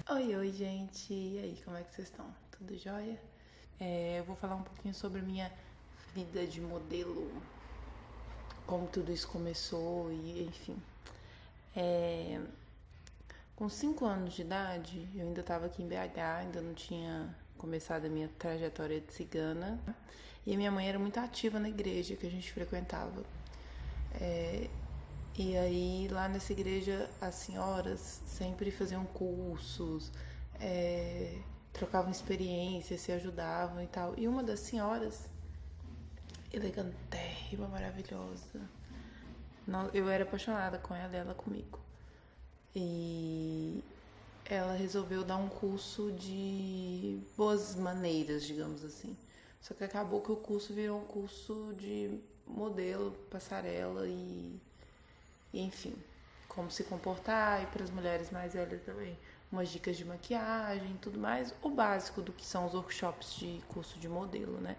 Oi, gente. E aí, como é que vocês estão? Tudo jóia? Eu vou falar um pouquinho sobre a minha vida de modelo, como tudo isso começou e enfim. É, com 5 anos de idade, eu ainda estava aqui em BH, ainda não tinha começado a minha trajetória de cigana. E a minha mãe era muito ativa na igreja que a gente frequentava. É, e aí, lá nessa igreja, as senhoras sempre faziam cursos, é, trocavam experiências, se ajudavam e tal. E uma das senhoras, elegantérrima, maravilhosa, eu era apaixonada com ela e ela comigo. E ela resolveu dar um curso de boas maneiras, digamos assim. Só que acabou que o curso virou um curso de modelo, passarela e enfim, como se comportar, e para as mulheres mais velhas também, umas dicas de maquiagem, tudo mais, o básico do que são os workshops de curso de modelo, né?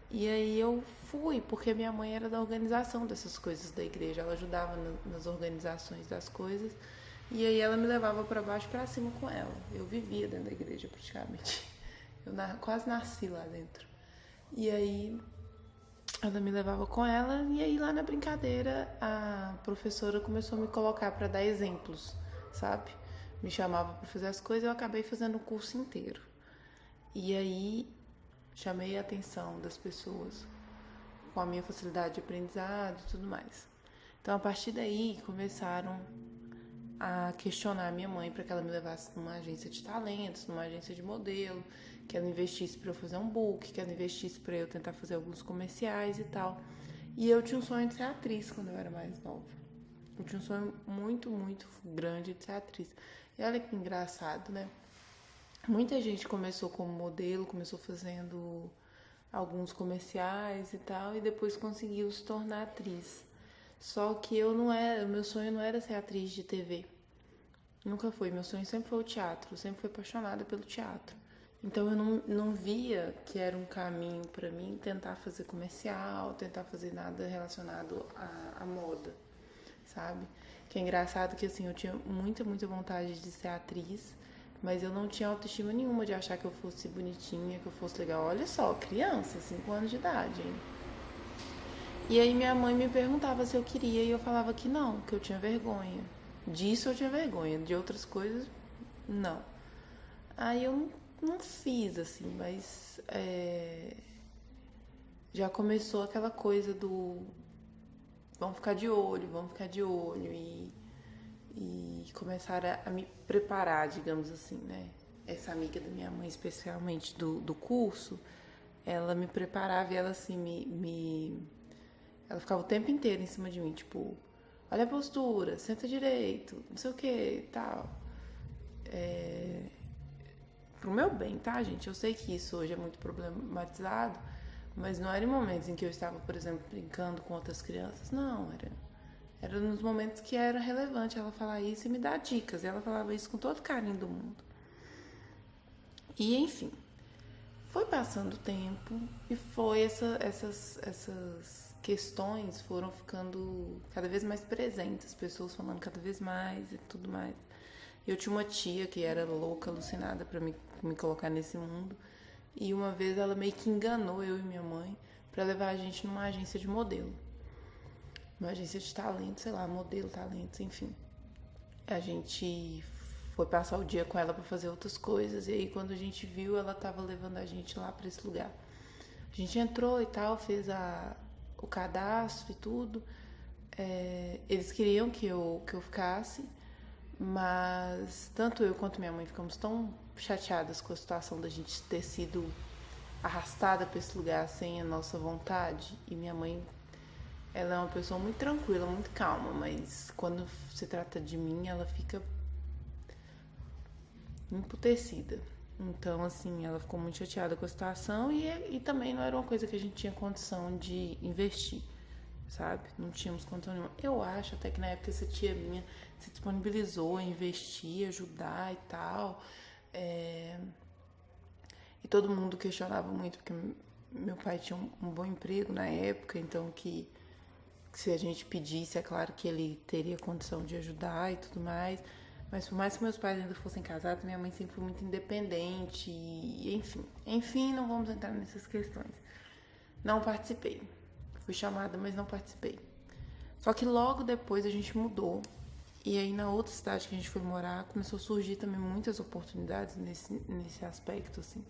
E aí eu fui, porque minha mãe era da organização dessas coisas da igreja, ela ajudava nas organizações das coisas, e aí ela me levava para baixo para cima com ela. Eu vivia dentro da igreja praticamente. Eu quase nasci lá dentro. E aí ela me levava com ela e aí lá na brincadeira a professora começou a me colocar para dar exemplos, sabe? Me chamava para fazer as coisas e eu acabei fazendo o curso inteiro. E aí chamei a atenção das pessoas com a minha facilidade de aprendizado e tudo mais. Então a partir daí começaram a questionar a minha mãe para que ela me levasse numa agência de talentos, numa agência de modelo, que ela investisse para eu fazer um book, que ela investisse para eu tentar fazer alguns comerciais e tal. E eu tinha um sonho de ser atriz quando eu era mais nova. Eu tinha um sonho muito, muito grande de ser atriz. E olha que engraçado, né? Muita gente começou como modelo, começou fazendo alguns comerciais e tal, e depois conseguiu se tornar atriz. Só que eu não era, meu sonho não era ser atriz de TV. Nunca foi. Meu sonho sempre foi o teatro. Eu sempre fui apaixonada pelo teatro. Então eu não via que era um caminho para mim tentar fazer comercial, tentar fazer nada relacionado à moda, sabe? Que é engraçado que assim, eu tinha muita, muita vontade de ser atriz, mas eu não tinha autoestima nenhuma de achar que eu fosse bonitinha, que eu fosse legal. Olha só, criança, 5 anos de idade, hein? E aí minha mãe me perguntava se eu queria e eu falava que não, que eu tinha vergonha. Disso eu tinha vergonha, de outras coisas, não. Aí eu não fiz, assim, mas já começou aquela coisa do vamos ficar de olho e começaram a me preparar, digamos assim, né? Essa amiga da minha mãe, especialmente do curso, ela me preparava e ela assim ela ficava o tempo inteiro em cima de mim, tipo, olha a postura, senta direito, não sei o que, tal. Pro meu bem, tá, gente? Eu sei que isso hoje é muito problematizado, mas não era em momentos em que eu estava, por exemplo, brincando com outras crianças. Não, era nos momentos que era relevante ela falar isso e me dar dicas. E ela falava isso com todo carinho do mundo. E enfim, foi passando o tempo e foi essas questões foram ficando cada vez mais presentes, as pessoas falando cada vez mais e tudo mais. Eu tinha uma tia que era louca, alucinada pra me colocar nesse mundo. E uma vez ela meio que enganou eu e minha mãe pra levar a gente numa agência de modelo. Uma agência de talento, sei lá, modelo, talentos, enfim. A gente foi passar o dia com ela pra fazer outras coisas. E aí quando a gente viu, ela tava levando a gente lá pra esse lugar. A gente entrou e tal, fez o cadastro e tudo. Eles queriam que eu ficasse, mas tanto eu quanto minha mãe ficamos tão chateadas com a situação da gente ter sido arrastada para esse lugar sem a nossa vontade. E minha mãe, ela é uma pessoa muito tranquila, muito calma, mas quando se trata de mim, ela fica emputecida. Então, assim, ela ficou muito chateada com a situação e também não era uma coisa que a gente tinha condição de investir, sabe? Não tínhamos condição nenhuma. Eu acho até que na época essa tia minha se disponibilizou a investir, ajudar e tal. E todo mundo questionava muito, porque meu pai tinha um bom emprego na época, então que se a gente pedisse, é claro que ele teria condição de ajudar e tudo mais. Mas por mais que meus pais ainda fossem casados, minha mãe sempre foi muito independente e enfim. Enfim, não vamos entrar nessas questões. Não participei. Fui chamada, mas não participei. Só que logo depois a gente mudou. E aí na outra cidade que a gente foi morar, começou a surgir também muitas oportunidades nesse aspecto, assim.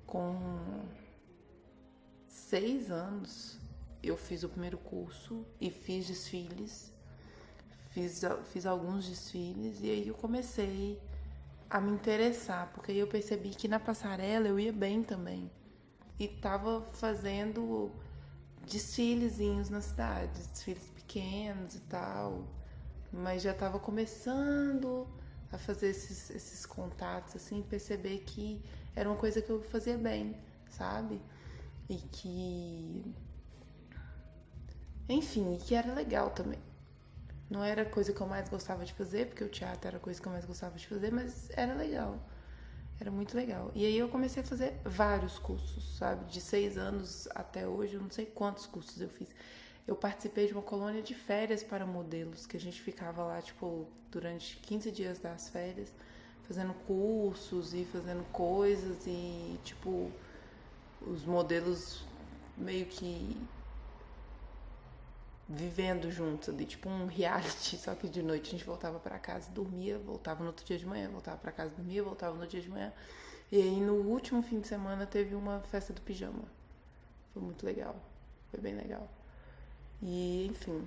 Com 6 anos, eu fiz o primeiro curso e fiz desfiles. Fiz alguns desfiles e aí eu comecei a me interessar, porque aí eu percebi que na passarela eu ia bem também. E tava fazendo desfilezinhos na cidade, desfiles pequenos e tal, mas já tava começando a fazer esses contatos, assim, perceber que era uma coisa que eu fazia bem, sabe? E que, enfim, que era legal também. Não era a coisa que eu mais gostava de fazer, porque o teatro era a coisa que eu mais gostava de fazer, mas era legal. Era muito legal. E aí eu comecei a fazer vários cursos, sabe? De 6 anos até hoje, eu não sei quantos cursos eu fiz. Eu participei de uma colônia de férias para modelos, que a gente ficava lá, tipo, durante 15 dias das férias, fazendo cursos e fazendo coisas e, tipo, os modelos meio que vivendo juntos ali, tipo um reality, só que de noite a gente voltava pra casa, dormia, voltava no outro dia de manhã, voltava pra casa, dormia, voltava no dia de manhã. E aí no último fim de semana teve uma festa do pijama. Foi muito legal, foi bem legal. E enfim,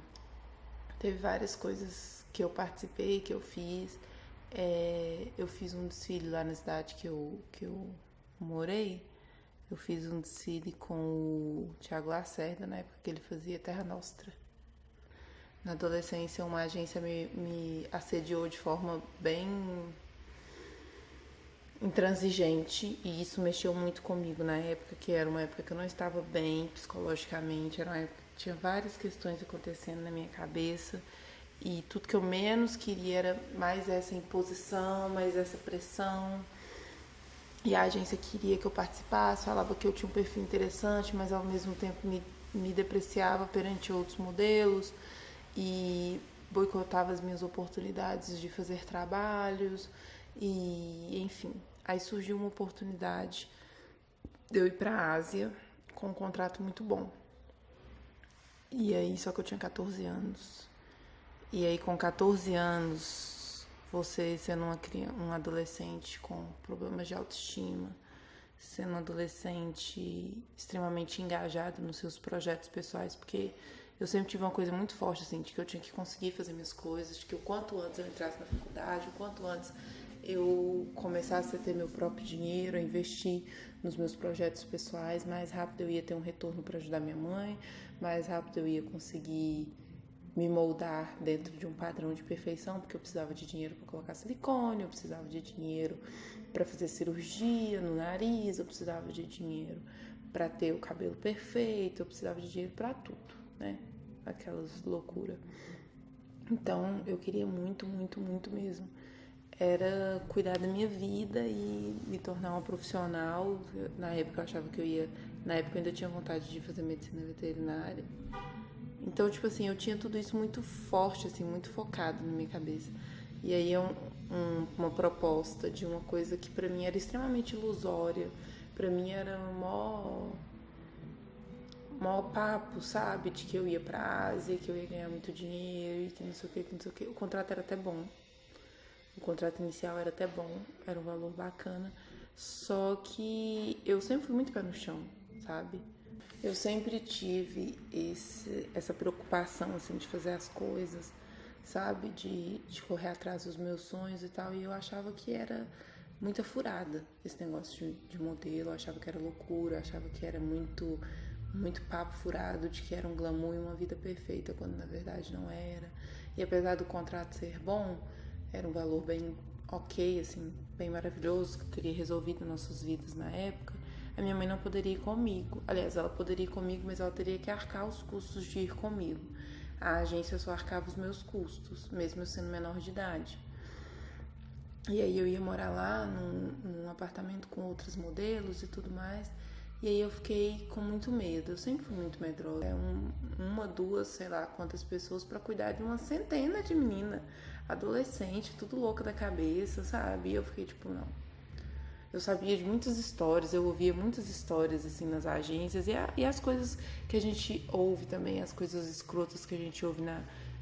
teve várias coisas que eu participei, que eu fiz. Eu fiz um desfile lá na cidade que eu morei. Eu fiz um desfile com o Thiago Lacerda, na época que ele fazia Terra Nostra. Na adolescência, uma agência me assediou de forma bem intransigente e isso mexeu muito comigo na época, que era uma época que eu não estava bem psicologicamente, era uma época que tinha várias questões acontecendo na minha cabeça e tudo que eu menos queria era mais essa imposição, mais essa pressão. E a agência queria que eu participasse, falava que eu tinha um perfil interessante, mas ao mesmo tempo me depreciava perante outros modelos e boicotava as minhas oportunidades de fazer trabalhos e enfim. Aí surgiu uma oportunidade de eu ir para a Ásia com um contrato muito bom. E aí, só que eu tinha 14 anos. E aí com 14 anos, você sendo um adolescente com problemas de autoestima, sendo um adolescente extremamente engajado nos seus projetos pessoais, porque eu sempre tive uma coisa muito forte, assim, de que eu tinha que conseguir fazer minhas coisas, de que o quanto antes eu entrasse na faculdade, o quanto antes eu começasse a ter meu próprio dinheiro, a investir nos meus projetos pessoais, mais rápido eu ia ter um retorno para ajudar minha mãe, mais rápido eu ia conseguir me moldar dentro de um padrão de perfeição, porque eu precisava de dinheiro para colocar silicone, eu precisava de dinheiro para fazer cirurgia no nariz, eu precisava de dinheiro para ter o cabelo perfeito, eu precisava de dinheiro para tudo, né? Aquelas loucuras. Então, eu queria muito, muito, muito mesmo. Era cuidar da minha vida e me tornar uma profissional. Na época eu achava que eu ia... Na época eu ainda tinha vontade de fazer medicina veterinária. Então, tipo assim, eu tinha tudo isso muito forte, assim, muito focado na minha cabeça. E aí é uma proposta de uma coisa que pra mim era extremamente ilusória. Pra mim era mó papo, sabe? De que eu ia pra Ásia, que eu ia ganhar muito dinheiro e que não sei o que, não sei o que. O contrato era até bom. O contrato inicial era até bom, era um valor bacana. Só que eu sempre fui muito pé no chão, sabe? Eu sempre tive essa preocupação, assim, de fazer as coisas, sabe? De correr atrás dos meus sonhos e tal. E eu achava que era muita furada esse negócio de modelo. Eu achava que era loucura, eu achava que era muito papo furado, de que era um glamour e uma vida perfeita, quando na verdade não era. E apesar do contrato ser bom, era um valor bem ok, assim, bem maravilhoso, que teria resolvido nossas vidas na época. A minha mãe não poderia ir comigo. Aliás, ela poderia ir comigo, mas ela teria que arcar os custos de ir comigo. A agência só arcava os meus custos, mesmo eu sendo menor de idade. E aí eu ia morar lá num apartamento com outros modelos e tudo mais. E aí eu fiquei com muito medo. Eu sempre fui muito medrosa. Uma, duas, sei lá quantas pessoas para cuidar de uma centena de meninas. adolescente, tudo louca da cabeça, sabe? E eu fiquei tipo, não. Eu sabia de muitas histórias, eu ouvia muitas histórias, assim, nas agências. E as coisas que a gente ouve também, as coisas escrotas que a gente ouve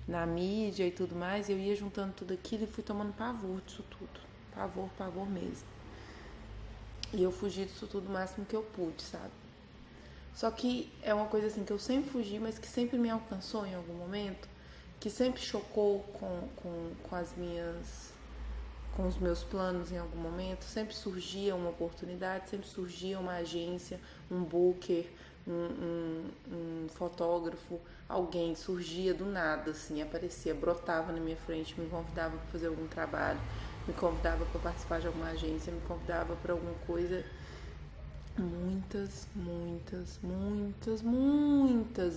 na mídia e tudo mais. Eu ia juntando tudo aquilo e fui tomando pavor disso tudo. Pavor mesmo. E eu fugi disso tudo o máximo que eu pude, sabe? Só que é uma coisa assim que eu sempre fugi, mas que sempre me alcançou em algum momento, que sempre chocou com as minhas, com os meus planos em algum momento. Sempre surgia uma oportunidade, sempre surgia uma agência, um booker, um fotógrafo, alguém surgia do nada, assim, aparecia, brotava na minha frente, me convidava para fazer algum trabalho, me convidava para participar de alguma agência, me convidava para alguma coisa. Muitas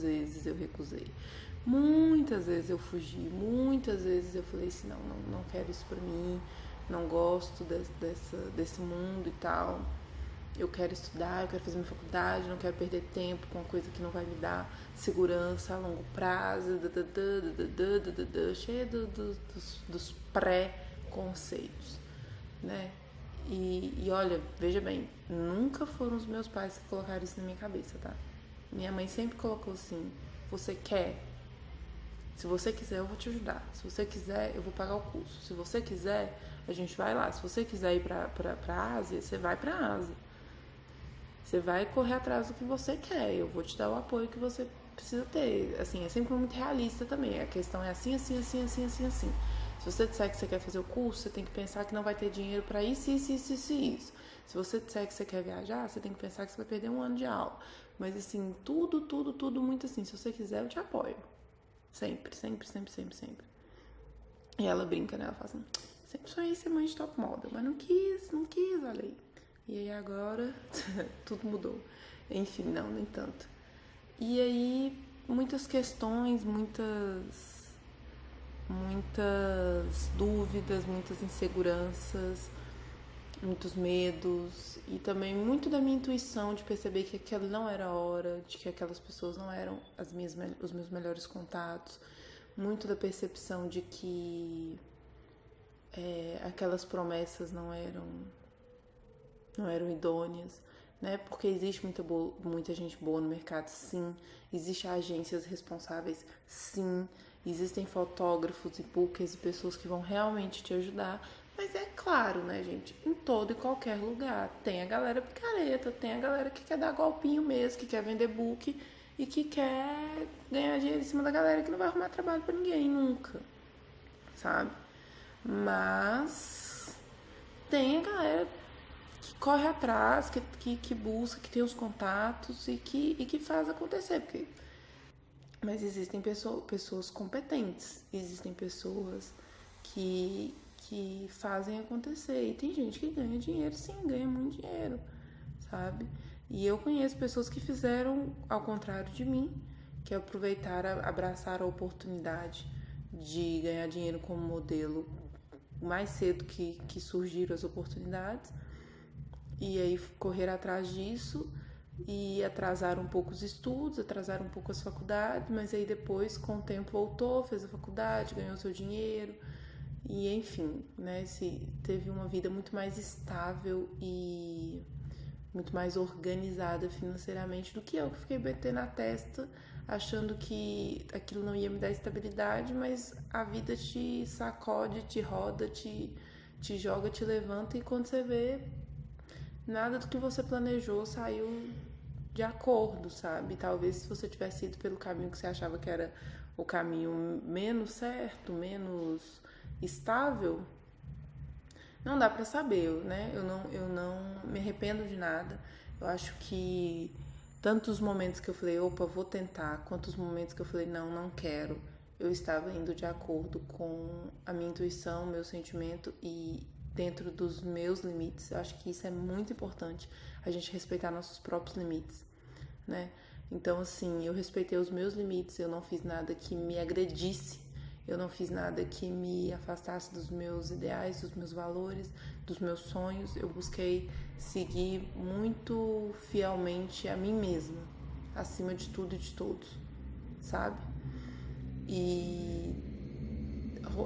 vezes eu recusei. Muitas vezes eu fugi. Muitas vezes eu falei assim, não quero isso pra mim. Não gosto desse mundo e tal. Eu quero estudar, eu quero fazer minha faculdade, não quero perder tempo com uma coisa que não vai me dar segurança a longo prazo, cheia dos pré-conceitos, né? E olha, veja bem, nunca foram os meus pais que colocaram isso na minha cabeça, tá? Minha mãe sempre colocou assim, você quer? Se você quiser, eu vou te ajudar. Se você quiser, eu vou pagar o curso. Se você quiser, a gente vai lá. Se você quiser ir pra Ásia, você vai pra Ásia. Você vai correr atrás do que você quer. Eu vou te dar o apoio que você precisa ter. Assim, é sempre muito realista também. A questão é assim. Se você disser que você quer fazer o curso, você tem que pensar que não vai ter dinheiro para isso. Se você disser que você quer viajar, você tem que pensar que você vai perder um ano de aula. Mas assim, tudo muito assim. Se você quiser, eu te apoio. Sempre. E ela brinca, né? Ela fala assim, sempre sonhei ser mãe de top model, mas não quis, olha aí. E aí agora, tudo mudou. Enfim, não, nem tanto. E aí, muitas questões, muitas dúvidas, muitas inseguranças, muitos medos e também muito da minha intuição de perceber que aquela não era a hora, de que aquelas pessoas não eram os meus melhores contatos, muito da percepção de que aquelas promessas não eram idôneas, né? Porque existe muita gente boa no mercado, sim. Existem agências responsáveis, sim. Existem fotógrafos e bookers e pessoas que vão realmente te ajudar. Mas é claro, né, gente? Em todo e qualquer lugar. Tem a galera picareta, tem a galera que quer dar golpinho mesmo, que quer vender book e que quer ganhar dinheiro em cima da galera que não vai arrumar trabalho pra ninguém nunca, sabe? Mas tem a galera que corre atrás, que busca, que tem os contatos e que faz acontecer. Mas existem pessoas competentes, existem pessoas que fazem acontecer. E tem gente que ganha dinheiro, sim, ganha muito dinheiro, sabe? E eu conheço pessoas que fizeram ao contrário de mim, que aproveitaram, abraçaram a oportunidade de ganhar dinheiro como modelo mais cedo que surgiram as oportunidades. E aí correr atrás disso e atrasaram um pouco os estudos, atrasaram um pouco as faculdades, mas aí depois, com o tempo, voltou, fez a faculdade, ganhou seu dinheiro e enfim, né, teve uma vida muito mais estável e muito mais organizada financeiramente do que eu, que fiquei batendo na testa achando que aquilo não ia me dar estabilidade, mas a vida te sacode, te roda, te joga, te levanta e quando você vê, nada do que você planejou saiu de acordo, sabe? Talvez se você tivesse ido pelo caminho que você achava que era o caminho menos certo, menos estável, não dá pra saber, né? Eu não me arrependo de nada. Eu acho que tantos momentos que eu falei, opa, vou tentar, quantos momentos que eu falei, não quero, eu estava indo de acordo com a minha intuição, meu sentimento e dentro dos meus limites. Eu acho que isso é muito importante, a gente respeitar nossos próprios limites, né? Então, assim, eu respeitei os meus limites, eu não fiz nada que me agredisse, eu não fiz nada que me afastasse dos meus ideais, dos meus valores, dos meus sonhos. Eu busquei seguir muito fielmente a mim mesma, acima de tudo e de todos, sabe? E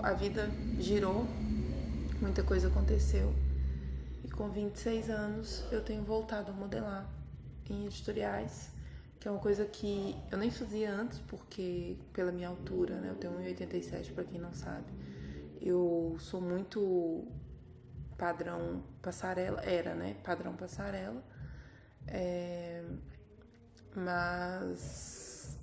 a vida girou, muita coisa aconteceu. E com 26 anos eu tenho voltado a modelar em editoriais, que é uma coisa que eu nem fazia antes, porque pela minha altura, né? Eu tenho 1,87, pra quem não sabe. Eu sou muito padrão passarela, era, né? Padrão passarela. Mas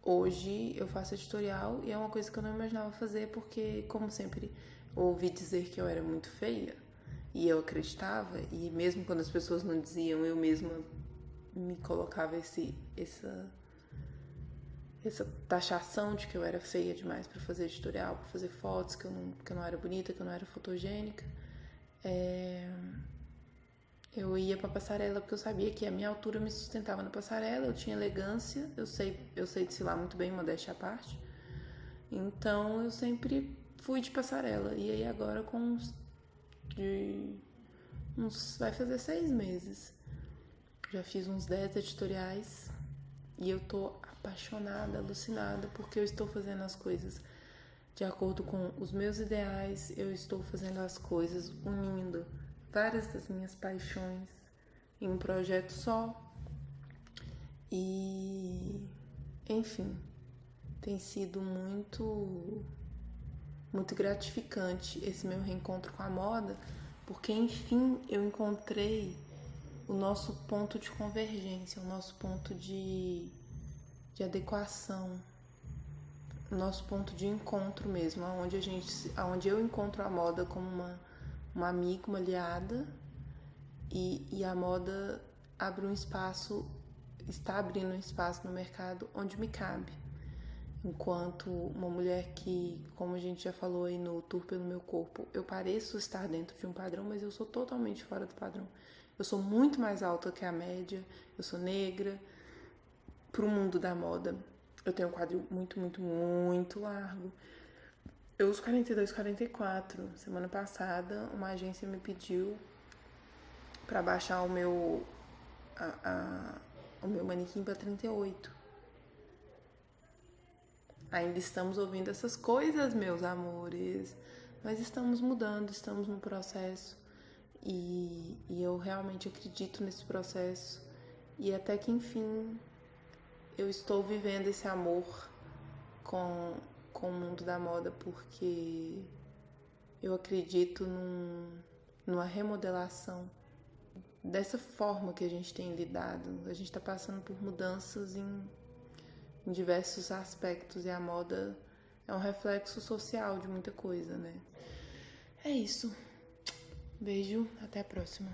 hoje eu faço editorial e é uma coisa que eu não imaginava fazer, porque, como sempre, ouvi dizer que eu era muito feia e eu acreditava, e mesmo quando as pessoas não diziam, eu mesma me colocava essa taxação de que eu era feia demais para fazer editorial, para fazer fotos, que eu não era bonita, que eu não era fotogênica. Eu ia pra passarela porque eu sabia que a minha altura me sustentava na passarela, eu tinha elegância, eu sei desfilar muito bem, modéstia à parte. Então eu sempre fui de passarela. E aí agora vai fazer 6 meses. Já fiz uns 10 editoriais e eu tô apaixonada, alucinada, porque eu estou fazendo as coisas de acordo com os meus ideais, eu estou fazendo as coisas unindo várias das minhas paixões em um projeto só. E, enfim, tem sido muito gratificante esse meu reencontro com a moda, porque enfim eu encontrei o nosso ponto de convergência, o nosso ponto de adequação, o nosso ponto de encontro mesmo, onde eu encontro a moda como uma amiga, uma aliada, e a moda está abrindo um espaço no mercado onde me cabe. Enquanto uma mulher que, como a gente já falou aí no Tour pelo Meu Corpo, eu pareço estar dentro de um padrão, mas eu sou totalmente fora do padrão. Eu sou muito mais alta que a média, eu sou negra. Pro mundo da moda, eu tenho um quadril muito, muito, muito largo. Eu uso 42, 44. Semana passada, uma agência me pediu pra baixar o meu manequim pra 38. Ainda estamos ouvindo essas coisas, meus amores. Mas estamos mudando, estamos no processo. E eu realmente acredito nesse processo. E até que, enfim, eu estou vivendo esse amor com o mundo da moda, porque eu acredito numa remodelação dessa forma que a gente tem lidado. A gente está passando por mudanças em diversos aspectos, e a moda é um reflexo social de muita coisa, né? É isso. Beijo, até a próxima.